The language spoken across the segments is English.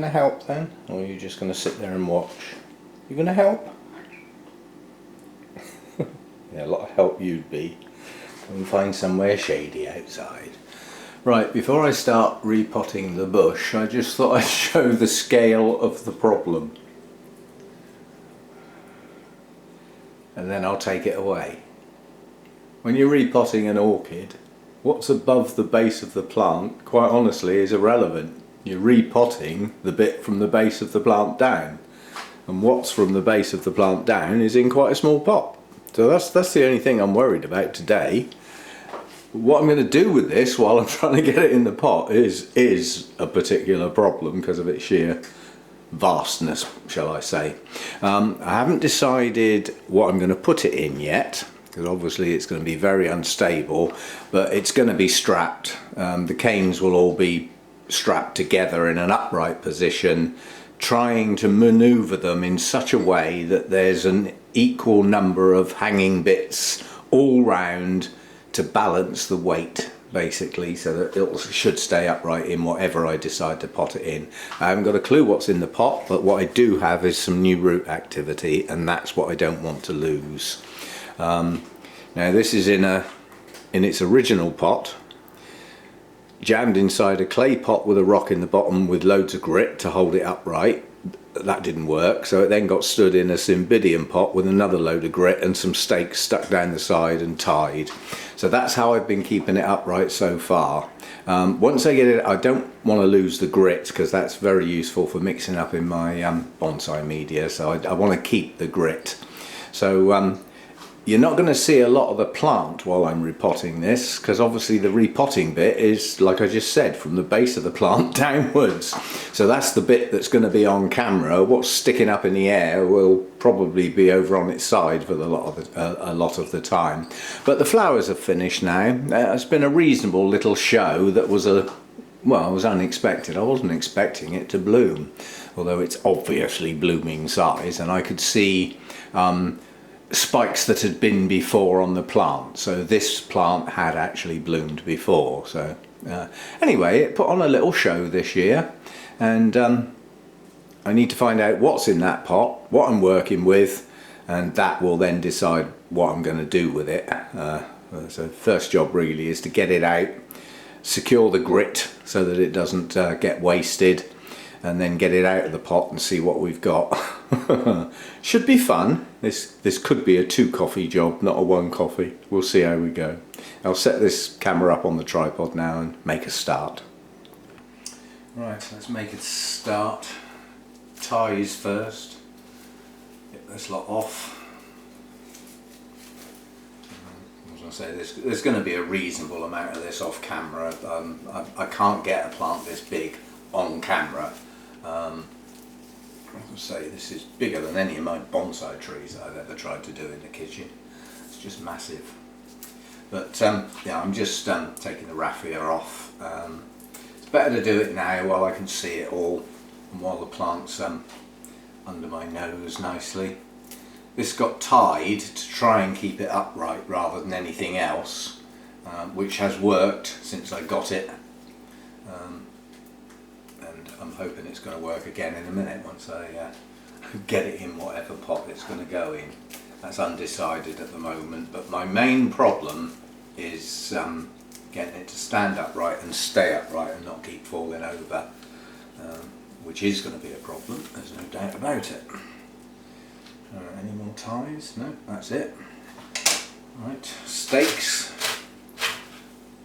going to help then? Or are you just going to sit there and watch? You going to help? Yeah, a lot of help you'd be. Go and find somewhere shady outside. Right, before I start repotting the bush, I just thought I'd show the scale of the problem. And then I'll take it away. When you're repotting an orchid, what's above the base of the plant, quite honestly, is irrelevant. You're repotting the bit from the base of the plant down. And what's from the base of the plant down is in quite a small pot. So that's the only thing I'm worried about today. What I'm going to do with this while I'm trying to get it in the pot is a particular problem because of its sheer vastness, shall I say. I haven't decided what I'm going to put it in yet, because obviously it's going to be very unstable, but it's going to be strapped. The canes will all be strapped together in an upright position, trying to maneuver them in such a way that there's an equal number of hanging bits all round to balance the weight, basically, so that it should stay upright in whatever I decide to pot it in. I haven't got a clue what's in the pot, but what I do have is some new root activity, and that's what I don't want to lose. Now this is in its original pot, jammed inside a clay pot with a rock in the bottom with loads of grit to hold it upright. That didn't work, so it then got stood in a cymbidium pot with another load of grit and some stakes stuck down the side and tied. So that's how I've been keeping it upright so far. Once I get it, I don't want to lose the grit because that's very useful for mixing up in my bonsai media, so I want to keep the grit. So you're not going to see a lot of the plant while I'm repotting this, because obviously the repotting bit is, like I just said, from the base of the plant downwards. So that's the bit that's going to be on camera. What's sticking up in the air will probably be over on its side for a lot of the time. But the flowers are finished now. It's been a reasonable little show that was was unexpected. I wasn't expecting it to bloom, although it's obviously blooming size, and I could see spikes that had been before on the plant. So this plant had actually bloomed before. So anyway, it put on a little show this year, and I need to find out what's in that pot, what I'm working with, and that will then decide what I'm going to do with it. So first job really is to get it out, secure the grit so that it doesn't get wasted, and then get it out of the pot and see what we've got. Should be fun. This could be a 2 coffee job, not a 1 coffee. We'll see how we go. I'll set this camera up on the tripod now and make a start. Right, let's make a start. Ties first. Get this lot off. As I say, there's going to be a reasonable amount of this off camera. I can't get a plant this big on camera. As I say, this is bigger than any of my bonsai trees that I've ever tried to do in the kitchen. It's just massive. But yeah, I'm just taking the raffia off. It's better to do it now while I can see it all and while the plant's under my nose nicely. This got tied to try and keep it upright rather than anything else, which has worked since I got it. And I'm hoping it's going to work again in a minute once I get it in whatever pot it's going to go in. That's undecided at the moment, but my main problem is getting it to stand upright and stay upright and not keep falling over, which is going to be a problem, there's no doubt about it. Any more ties? No, that's it. Right, stakes.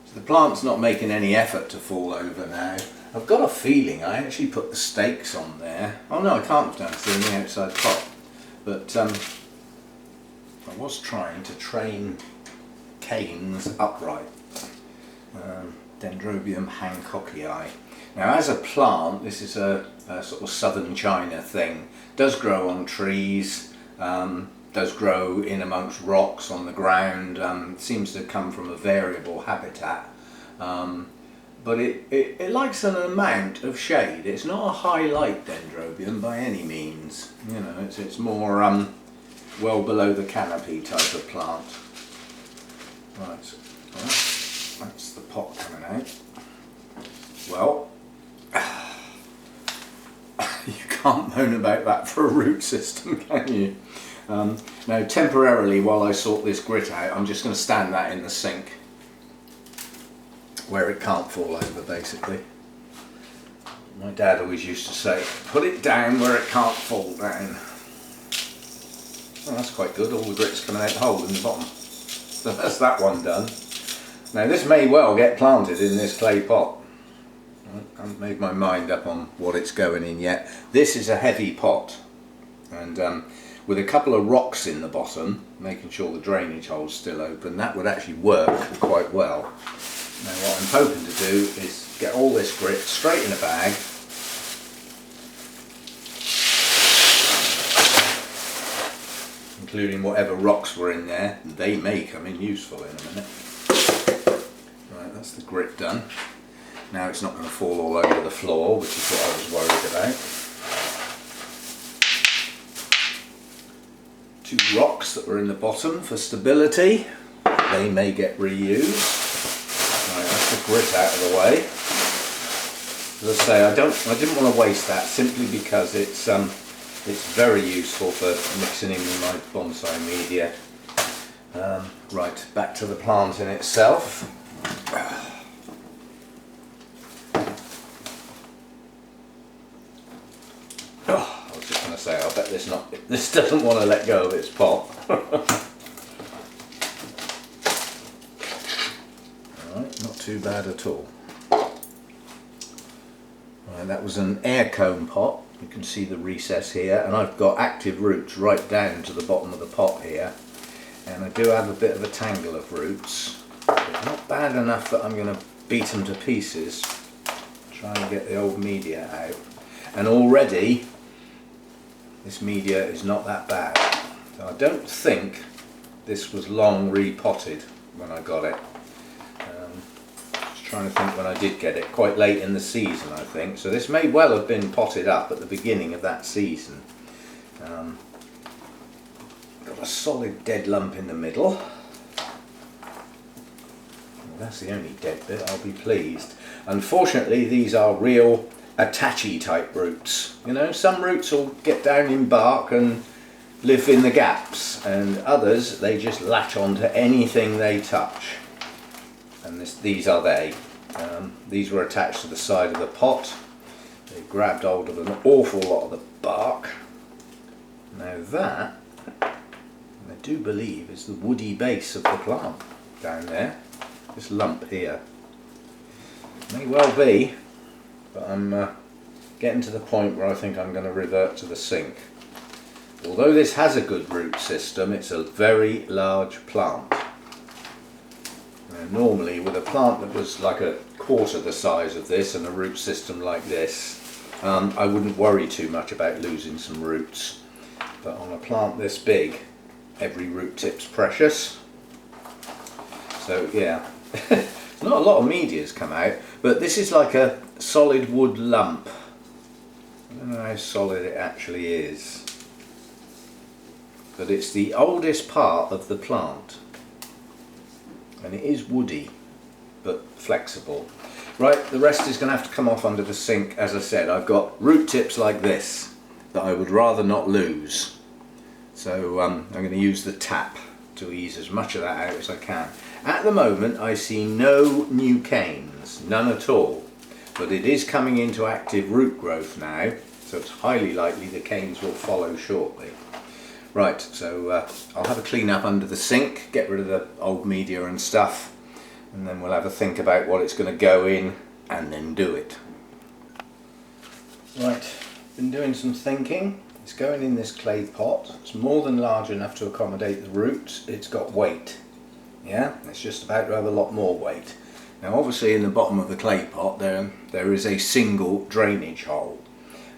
So the plant's not making any effort to fall over now. I've got a feeling I actually put the stakes on there. Oh no, I can't have done it in the outside pot. But I was trying to train canes upright. Dendrobium hancockii. Now as a plant, this is a sort of southern China thing. Does grow on trees, does grow in amongst rocks on the ground, seems to come from a variable habitat. But it likes an amount of shade. It's not a high light dendrobium by any means. You know, it's more well below the canopy type of plant. Right, so that's the pot coming out. Well, can't moan about that for a root system, can you? Now temporarily, while I sort this grit out, I'm just going to stand that in the sink where it can't fall over, basically. My dad always used to say, put it down where it can't fall down. Well, that's quite good, all the grit's coming out the hole in the bottom. So that's that one done. Now this may well get planted in this clay pot. I haven't made my mind up on what it's going in yet. This is a heavy pot, and with a couple of rocks in the bottom, making sure the drainage hole's still open, that would actually work quite well. Now what I'm hoping to do is get all this grit straight in a bag, including whatever rocks were in there. They may come in useful in a minute. Right, that's the grit done. Now it's not going to fall all over the floor, which is what I was worried about. 2 rocks that were in the bottom for stability. They may get reused. Right, that's the grit out of the way. As I say, I didn't want to waste that, simply because it's very useful for mixing in with my bonsai media. Right, back to the plant in itself. Oh, I was just going to say, I bet this doesn't want to let go of its pot. Alright, not too bad at all. Right, that was an air cone pot. You can see the recess here, and I've got active roots right down to the bottom of the pot here. And I do have a bit of a tangle of roots. But not bad enough that I'm going to beat them to pieces, try and get the old media out. And already this media is not that bad. So I don't think this was long repotted when I got it. Just trying to think when I did get it, quite late in the season I think. So this may well have been potted up at the beginning of that season. Got a solid dead lump in the middle. Well, that's the only dead bit, I'll be pleased. Unfortunately these are real attachy type roots. You know, some roots will get down in bark and live in the gaps, and others they just latch onto anything they touch. And these are they. These were attached to the side of the pot. They grabbed hold of an awful lot of the bark. Now that, I do believe, is the woody base of the plant down there. This lump here. May well be. But I'm getting to the point where I think I'm going to revert to the sink. Although this has a good root system, it's a very large plant. Now, normally with a plant that was like a quarter the size of this and a root system like this, I wouldn't worry too much about losing some roots. But on a plant this big, every root tip's precious. So yeah. Not a lot of media's come out, but this is like a solid wood lump. I don't know how solid it actually is, but it's the oldest part of the plant, and it is woody but flexible. Right, the rest is going to have to come off under the sink. As I said, I've got root tips like this that I would rather not lose, so I'm going to use the tap to ease as much of that out as I can. At the moment I see no new canes, none at all, but it is coming into active root growth now, so it's highly likely the canes will follow shortly. Right, so I'll have a clean up under the sink, get rid of the old media and stuff, and then we'll have a think about what it's going to go in and then do it. Right, been doing some thinking. It's going in this clay pot. It's more than large enough to accommodate the roots. It's got weight. Yeah, it's just about to have a lot more weight. Now obviously in the bottom of the clay pot there is a single drainage hole.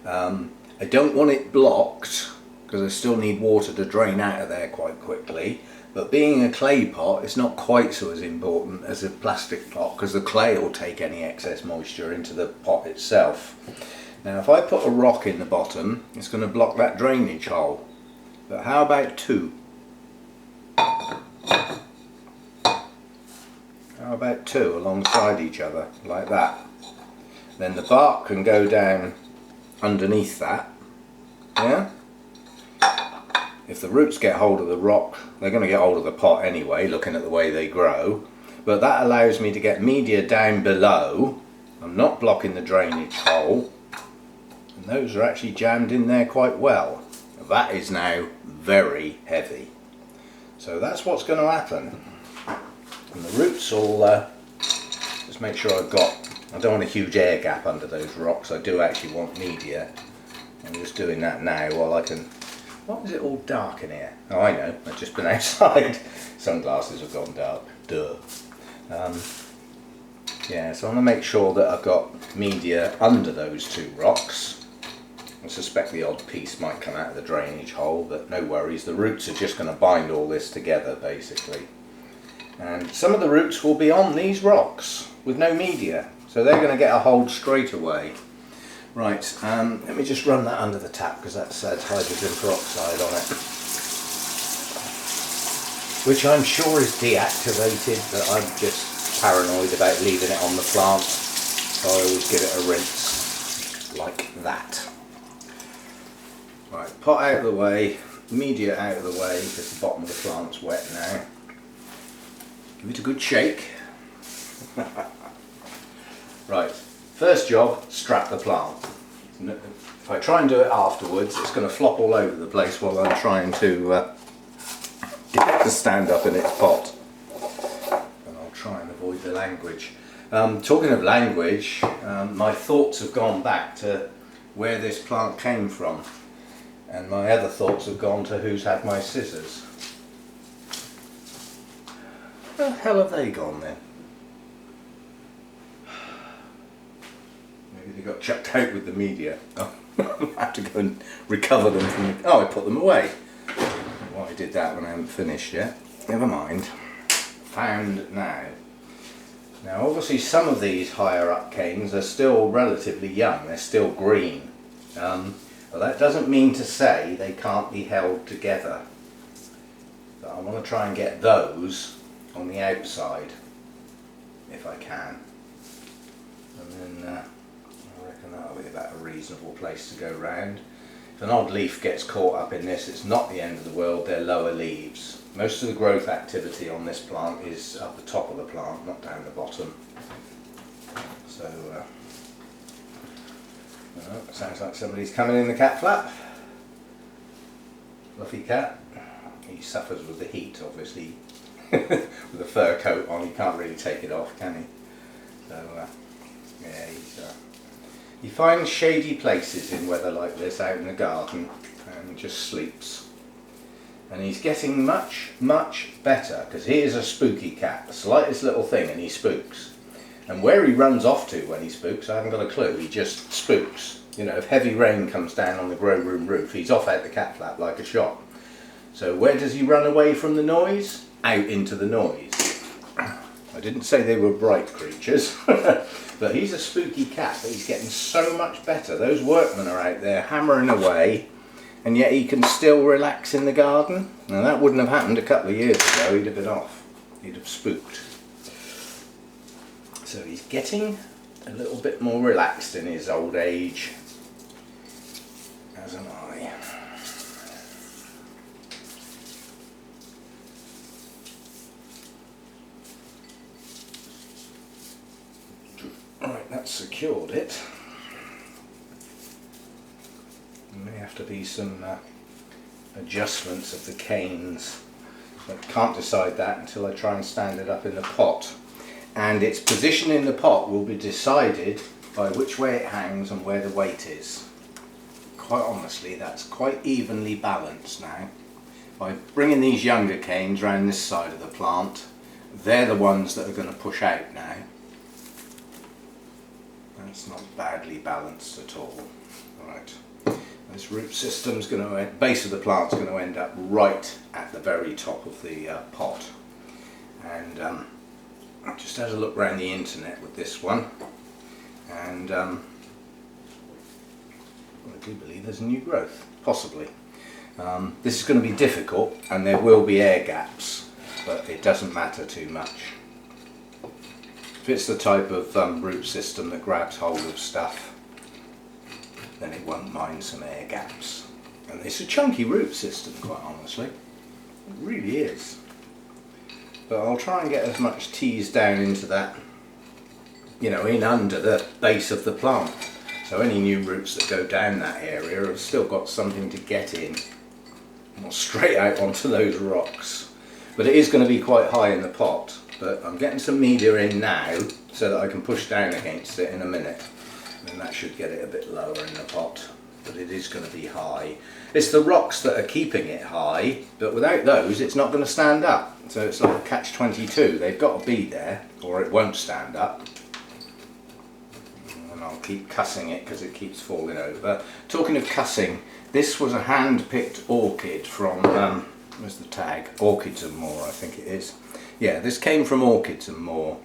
I don't want it blocked because I still need water to drain out of there quite quickly, but being a clay pot it's not quite so as important as a plastic pot, because the clay will take any excess moisture into the pot itself. Now if I put a rock in the bottom, it's going to block that drainage hole, but how about 2? How about 2 alongside each other, like that? Then the bark can go down underneath that, Yeah? If the roots get hold of the rock, they're going to get hold of the pot anyway, looking at the way they grow. But that allows me to get media down below. I'm not blocking the drainage hole. And those are actually jammed in there quite well. That is now very heavy. So that's what's going to happen. And the roots will just make sure I don't want a huge air gap under those rocks. I do actually want media. I'm just doing that now while I can. Why is it all dark in here? Oh, I know, I've just been outside. Sunglasses have gone dark. Duh. Yeah, so I'm going to make sure that I've got media under those two rocks. I suspect the odd piece might come out of the drainage hole, but no worries, the roots are just going to bind all this together basically. And some of the roots will be on these rocks with no media, so they're going to get a hold straight away. Right, let me just run that under the tap because that says hydrogen peroxide on it. Which I'm sure is deactivated, but I'm just paranoid about leaving it on the plant, so I always give it a rinse like that. Right, pot out of the way, media out of the way because the bottom of the plant's wet now. Give it a good shake. Right, first job, strap the plant. If I try and do it afterwards, it's going to flop all over the place while I'm trying to get it to stand up in its pot. And I'll try and avoid the language. Talking of language, my thoughts have gone back to where this plant came from. And my other thoughts have gone to who's had my scissors. Where the hell have they gone then? Maybe they got chucked out with the media. Oh, I have to go and recover them from the... Oh, I put them away. Why I did that when I haven't finished yet. Never mind. Found now. Now obviously some of these higher up canes are still relatively young. They're still green. Well, that doesn't mean to say they can't be held together. But I want to try and get those on the outside, if I can. And then I reckon that'll be about a reasonable place to go round. If an odd leaf gets caught up in this, it's not the end of the world, they're lower leaves. Most of the growth activity on this plant is up the top of the plant, not down the bottom. So, it sounds like somebody's coming in the cat flap. Fluffy cat. He suffers with the heat, obviously. With a fur coat on, he can't really take it off, can he? So, yeah, he finds shady places in weather like this out in the garden and just sleeps. And he's getting much, much better because he is a spooky cat. The slightest little thing and he spooks. And where he runs off to when he spooks, I haven't got a clue. He just spooks. You know, if heavy rain comes down on the grow room roof, he's off out the cat flap like a shot. So where does he run away from the noise? Out into the noise. I didn't say they were bright creatures, but he's a spooky cat, but he's getting so much better. Those workmen are out there hammering away, and yet he can still relax in the garden. Now that wouldn't have happened a couple of years ago, he'd have been off. He'd have spooked. So he's getting a little bit more relaxed in his old age, as am I. Right, that's secured it. There may have to be some adjustments of the canes. I can't decide that until I try and stand it up in the pot. And its position in the pot will be decided by which way it hangs and where the weight is. Quite honestly, that's quite evenly balanced now. By bringing these younger canes round this side of the plant, they're the ones that are going to push out now. That's not badly balanced at all. Right, this root system's going to, base of the plant's going to end up right at the very top of the pot. And I just had a look around the internet with this one, and I do believe there's a new growth, possibly. This is going to be difficult, and there will be air gaps, but it doesn't matter too much. If it's the type of root system that grabs hold of stuff, then it won't mind some air gaps. And it's a chunky root system, quite honestly. It really is. But I'll try and get as much teased down into that, you know, in under the base of the plant. So any new roots that go down that area have still got something to get in, or straight out onto those rocks. But it is going to be quite high in the pot, but I'm getting some media in now so that I can push down against it in a minute. And that should get it a bit lower in the pot, but it is going to be high. It's the rocks that are keeping it high, but without those it's not going to stand up. So it's like a catch-22, they've got to be there or it won't stand up. And I'll keep cussing it because it keeps falling over. Talking of cussing, this was a hand-picked orchid from, where's the tag? Orchids and More, I think it is. Yeah, this came from Orchids and More.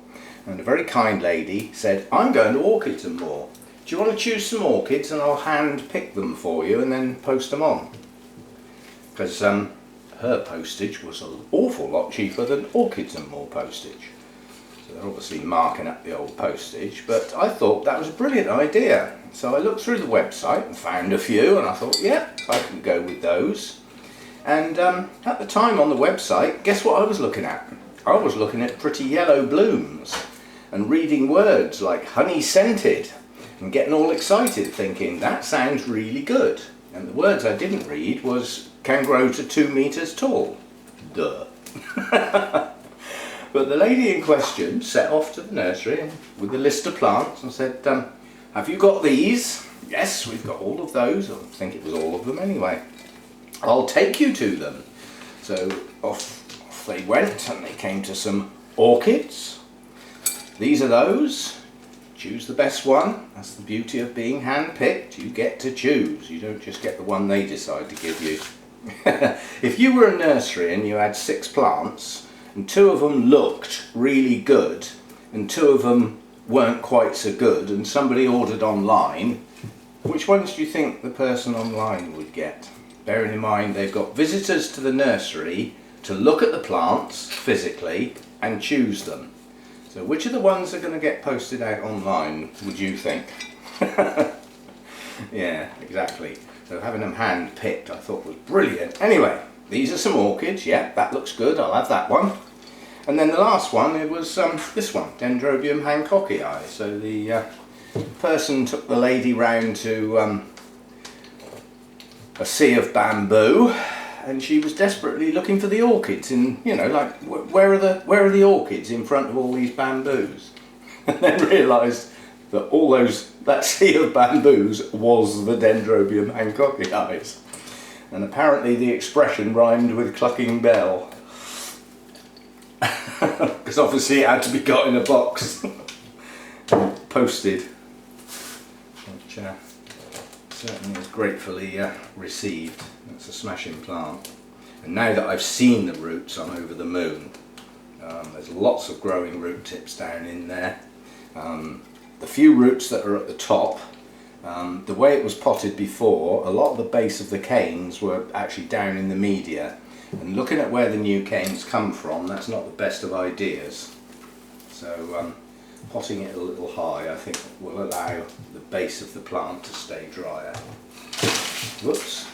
And a very kind lady said, I'm going to Orchids and More. Do you want to choose some orchids and I'll hand pick them for you and then post them on? Because her postage was an awful lot cheaper than Orchids and More postage. So they're obviously marking up the old postage, but I thought that was a brilliant idea. So I looked through the website and found a few and I thought, yeah, I can go with those. And at the time on the website, guess what I was looking at? I was looking at pretty yellow blooms and reading words like honey scented and getting all excited thinking that sounds really good. And the words I didn't read was can grow to 2 meters tall. Duh. But the lady in question set off to the nursery with a list of plants and said, have you got these? Yes, we've got all of those. I think it was all of them anyway. I'll take you to them. So off they went and they came to some orchids. These are those. Choose the best one. That's the beauty of being hand-picked. You get to choose. You don't just get the one they decide to give you. If you were a nursery and you had 6 plants and 2 of them looked really good and 2 of them weren't quite so good and somebody ordered online, which ones do you think the person online would get? Bearing in mind they've got visitors to the nursery to look at the plants physically and choose them. So which of the ones that are going to get posted out online would you think? Yeah, exactly. So having them hand picked I thought was brilliant. Anyway, these are some orchids. Yeah, that looks good. I'll have that one. And then the last one, it was this one, Dendrobium hancockii. So the person took the lady round to a sea of bamboo. And she was desperately looking for the orchids, and you know, like where are the orchids in front of all these bamboos? And then realised that that sea of bamboos was the Dendrobium hancockii. And apparently the expression rhymed with clucking bell, because obviously it had to be got in a box, posted, which certainly is gratefully received. It's a smashing plant, and now that I've seen the roots I'm over the moon. There's lots of growing root tips down in there. The few roots that are at the top, the way it was potted before, a lot of the base of the canes were actually down in the media, and looking at where the new canes come from, that's not the best of ideas. So potting it a little high I think will allow the base of the plant to stay drier. Whoops.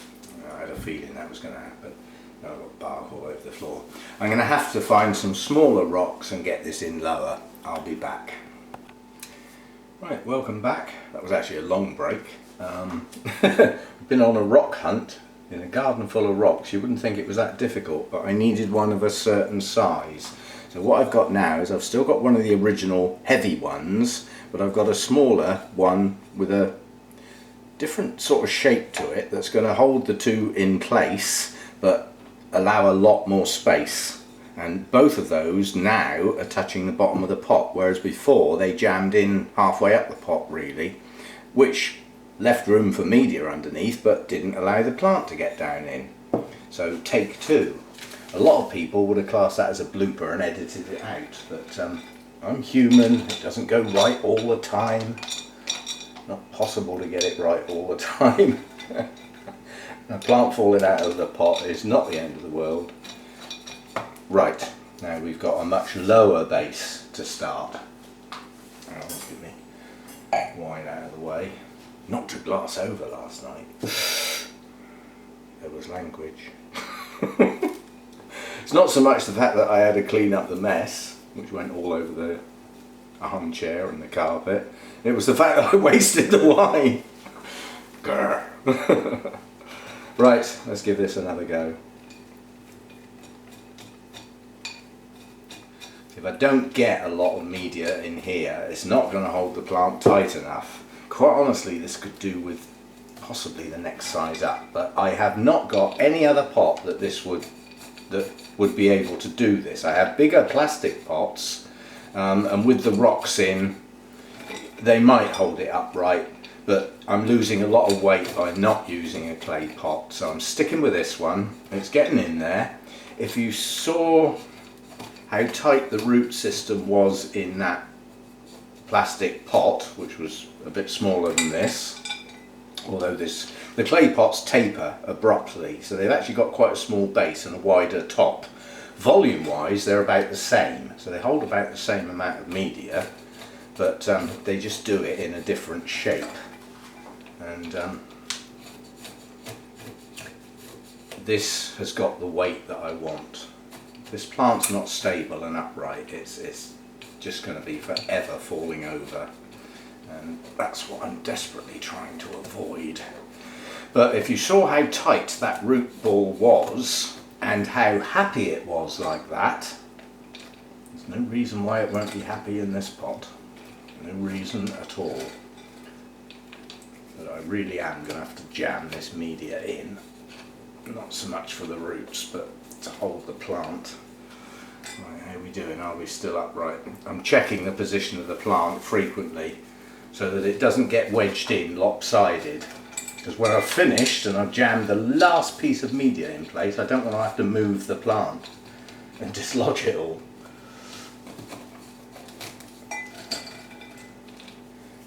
I had a feeling that was going to happen. I've got bark all over the floor. I'm going to have to find some smaller rocks and get this in lower. I'll be back. Right, welcome back. That was actually a long break. I've been on a rock hunt in a garden full of rocks. You wouldn't think it was that difficult, but I needed one of a certain size. So what I've got now is I've still got one of the original heavy ones, but I've got a smaller one with a different sort of shape to it that's going to hold the two in place but allow a lot more space, and both of those now are touching the bottom of the pot, whereas before they jammed in halfway up the pot really, which left room for media underneath but didn't allow the plant to get down in. So take 2. A lot of people would have classed that as a blooper and edited it out, but I'm human, it doesn't go right all the time. Not possible to get it right all the time. A plant falling out of the pot is not the end of the world. Right, now we've got a much lower base to start. Oh, give me wine out of the way. Knocked a glass over last night. there was language. It's not so much the fact that I had to clean up the mess, which went all over the armchair and the carpet. It was the fact that I wasted the wine. Grr. Right, let's give this another go. If I don't get a lot of media in here, it's not going to hold the plant tight enough. Quite honestly, this could do with possibly the next size up, but I have not got any other pot that would be able to do this. I have bigger plastic pots, and with the rocks in, they might hold it upright, but I'm losing a lot of weight by not using a clay pot, so I'm sticking with this one. It's getting in there. If you saw how tight the root system was in that plastic pot, which was a bit smaller than this, although the clay pots taper abruptly, so they've actually got quite a small base and a wider top. Volume wise they're about the same, so they hold about the same amount of media, but they just do it in a different shape. And this has got the weight that I want. This plant's not stable and upright, it's just going to be forever falling over, and that's what I'm desperately trying to avoid. But if you saw how tight that root ball was and how happy it was like that, there's no reason why it won't be happy in this pot. No reason at all. But I really am going to have to jam this media in, not so much for the roots but to hold the plant. Right, how are we doing? Are we still upright? I'm checking the position of the plant frequently so that it doesn't get wedged in lopsided, because when I've finished and I've jammed the last piece of media in place, I don't want to have to move the plant and dislodge it all.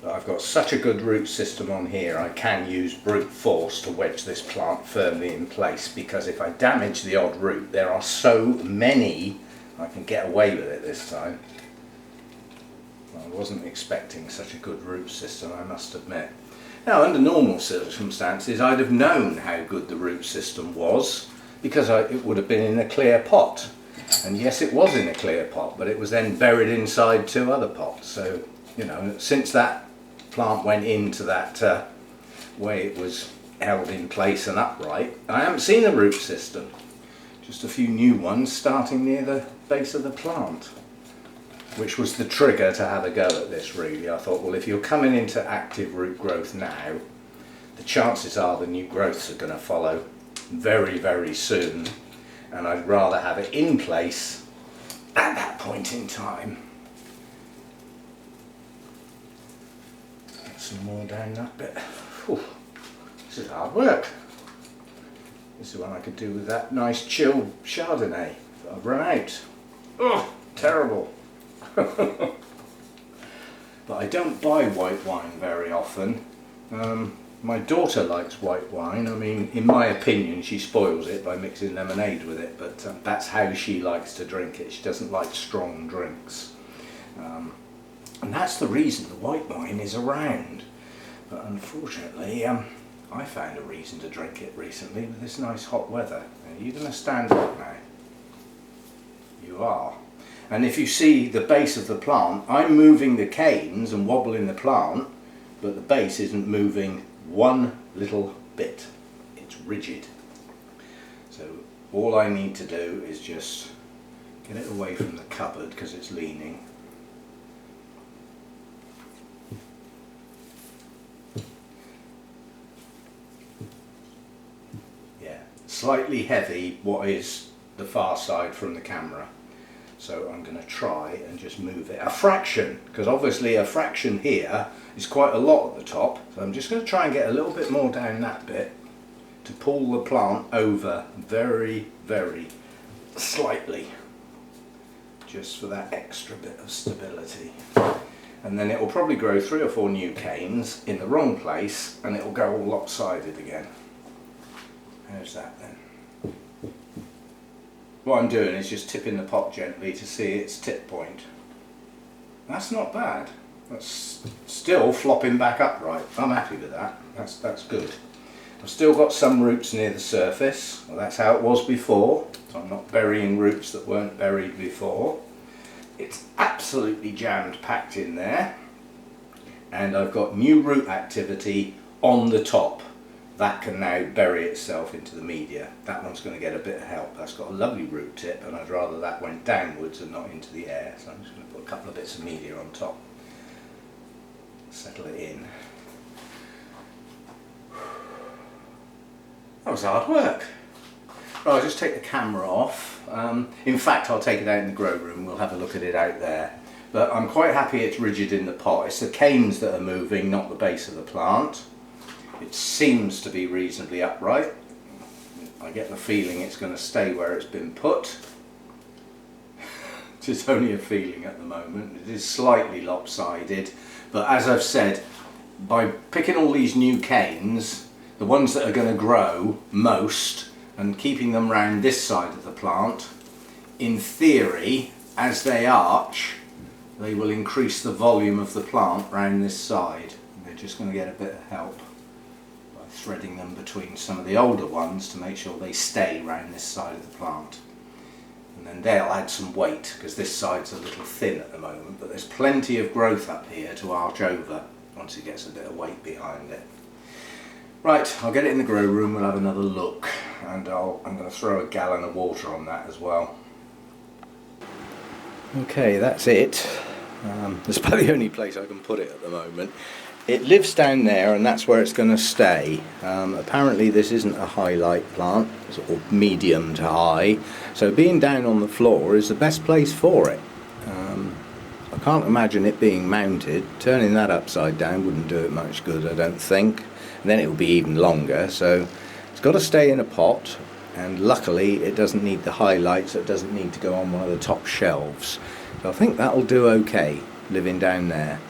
But I've got such a good root system on here, I can use brute force to wedge this plant firmly in place, because if I damage the odd root, there are so many, I can get away with it this time. I wasn't expecting such a good root system, I must admit. Now, under normal circumstances, I'd have known how good the root system was, because it would have been in a clear pot. And yes, it was in a clear pot, but it was then buried inside two other pots. So, you know, since that plant went into that way it was held in place and upright, I haven't seen a root system. Just a few new ones starting near the base of the plant, which was the trigger to have a go at this really. I thought, well, if you're coming into active root growth now, the chances are the new growths are going to follow very, very soon, and I'd rather have it in place at that point in time. Get some more down that bit. Whew. This is hard work. This is one I could do with that nice chilled Chardonnay that I've run out. Oh, terrible. But I don't buy white wine very often. My daughter likes white wine. I mean, in my opinion, she spoils it by mixing lemonade with it, but that's how she likes to drink it. She doesn't like strong drinks. And that's the reason the white wine is around. But unfortunately, I found a reason to drink it recently with this nice hot weather. Are you going to stand up now? You are. And if you see the base of the plant, I'm moving the canes and wobbling the plant, but the base isn't moving one little bit. It's rigid. So all I need to do is just get it away from the cupboard because it's leaning. Yeah, slightly heavy what is the far side from the camera. So I'm going to try and just move it a fraction, because obviously a fraction here is quite a lot at the top. So I'm just going to try and get a little bit more down that bit to pull the plant over very, very slightly, just for that extra bit of stability. And then it will probably grow 3 or 4 new canes in the wrong place and it will go all lopsided again. How's that then? What I'm doing is just tipping the pot gently to see its tip point. That's not bad. That's still flopping back upright. I'm happy with that. That's good. I've still got some roots near the surface. Well, that's how it was before, so I'm not burying roots that weren't buried before. It's absolutely jammed packed in there, and I've got new root activity on the top. That can now bury itself into the media. That one's going to get a bit of help. That's got a lovely root tip, and I'd rather that went downwards and not into the air, so I'm just going to put a couple of bits of media on top. Settle it in. That was hard work. Right, I'll just take the camera off. In fact, I'll take it out in the grow room. We'll have a look at it out there. But I'm quite happy it's rigid in the pot. It's the canes that are moving, not the base of the plant. It seems to be reasonably upright. I get the feeling it's going to stay where it's been put. It's only a feeling at the moment. It is slightly lopsided, but as I've said, by picking all these new canes, the ones that are going to grow most, and keeping them round this side of the plant, in theory, as they arch, they will increase the volume of the plant round this side. And they're just going to get a bit of help by threading them between some of the older ones to make sure they stay round this side of the plant. And then they'll add some weight, because this side's a little thin at the moment, but there's plenty of growth up here to arch over once it gets a bit of weight behind it. Right, I'll get it in the grow room, we'll have another look, and I'm going to throw a gallon of water on that as well. Okay, that's it. It's about the only place I can put it at the moment. It lives down there, and that's where it's going to stay. Apparently this isn't a highlight plant, sort of medium to high, so being down on the floor is the best place for it. I can't imagine it being mounted. Turning that upside down wouldn't do it much good, I don't think. And then it will be even longer, so it's got to stay in a pot, and luckily it doesn't need the highlights, it doesn't need to go on one of the top shelves. So I think that'll do okay, living down there.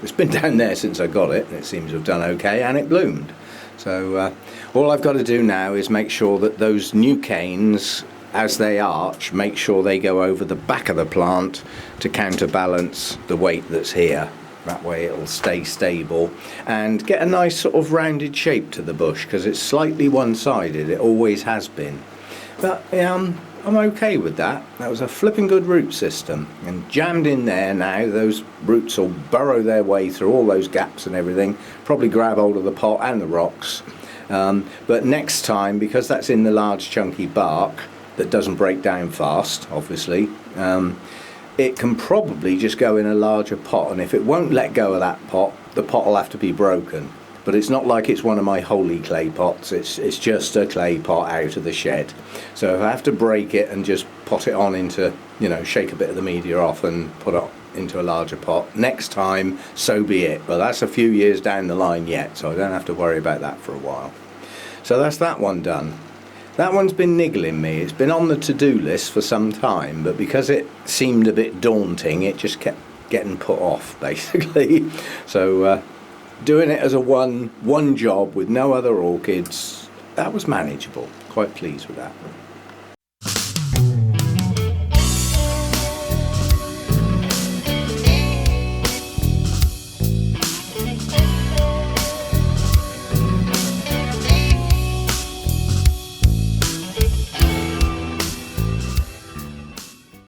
It's been down there since I got it, and it seems to have done okay, and it bloomed. So all I've got to do now is make sure that those new canes, as they arch, make sure they go over the back of the plant to counterbalance the weight that's here. That way it'll stay stable and get a nice sort of rounded shape to the bush, because it's slightly one-sided, it always has been. But I'm okay with that. That was a flipping good root system, and jammed in there now, those roots will burrow their way through all those gaps and everything, probably grab hold of the pot and the rocks. But next time, because that's in the large chunky bark that doesn't break down fast, obviously, it can probably just go in a larger pot, and if it won't let go of that pot, the pot will have to be broken. But it's not like it's one of my holy clay pots, it's just a clay pot out of the shed. So if I have to break it and just pot it on into, shake a bit of the media off and put it into a larger pot, next time, so be it. But that's a few years down the line yet, so I don't have to worry about that for a while. So that's that one done. That one's been niggling me. It's been on the to-do list for some time, but because it seemed a bit daunting, it just kept getting put off, basically. So doing it as a one job with no other orchids, that was manageable. Quite pleased with that.